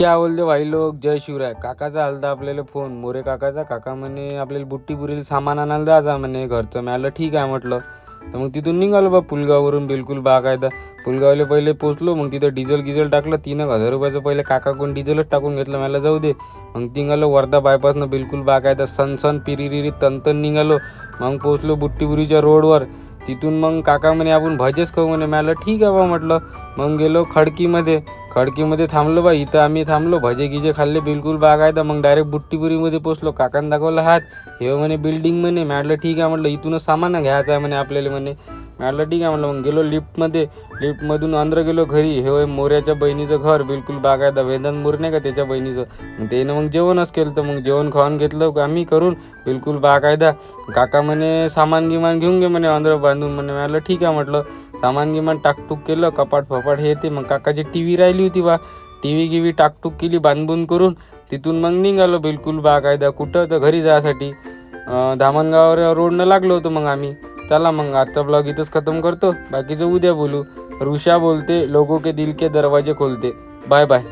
क्या बोलते भाई लोक, जय शिवराय. काकाचा आलता आपल्याला फोन, मोरे काकाचा. काका म्हणे आपल्याला बुट्टीपुरीला सामान आणायला जायचा म्हणे घरचं. मी आलं ठीक आहे म्हटलं. तर मग तिथून निघालो बा पुलगाववरून बिलकुल बाकायदा. पुलगावला पहिले पोचलो. मग तिथं डिझेल टाकलं. 3,000 रुपयाचं पहिले काकाकडून डिझेलच टाकून घेतलं. मला जाऊ दे. मग निघालो वर्धा बायपासनं बिलकुल बाकायदा. सन पिरिरिरी तन निघालो. मग पोचलो बुट्टीपुरीच्या रोडवर. तिथून मग काका म्हणे आपण भजेच खाऊ म्हणे. मला ठीक आहे बा म्हटलं. मग गेलो खडकीमध्ये थांबलो बा. इथं आम्ही थांबलो, भजे गिजे खाल्ले बिलकुल बागायदा. मग डायरेक्ट बुट्टीपुरीमध्ये पोचलो. काकांना दाखवलं हात, हे म्हणे बिल्डिंग म्हणे. म्हटलं ठीक आहे म्हटलं, इथूनच सामान घ्यायचं आहे म्हणे आपल्याला म्हणे. म्हटलं ठीक आहे म्हटलं. मग गेलो लिफ्टमधून अंदर गेलो घरी. हे होय मोऱ्याच्या बहिणीचं घर बिलकुल बागायदा. वेदांत मोरे नाही का त्याच्या बहिणीचं. मग त्यानं मग जेवणच केलं. तर मग जेवण खाऊन घेतलं आम्ही करून बिलकुल बागायदा. काका म्हणे सामान गिमान घेऊन घे म्हणे अंदर बांधून म्हणे. म्हटलं ठीक आहे म्हटलं. सामान गिमान टाकटूक केलं, कपाट फपाट हे ते. मग काकाची टी राहिली होती बा. टी टाकटूक केली बांधून करून. तिथून मग निघालो बिलकुल बाकायदा. कुठं तर घरी जायसाठी धामणगाव रोडनं लागलो होतो मग आम्ही. चला मग आजचा ब्लॉग इथंच खतम करतो. बाकीचं उद्या बोलू. ऋषा बोलते, लोगों के दिल के दरवाजे खोलते. Bye bye.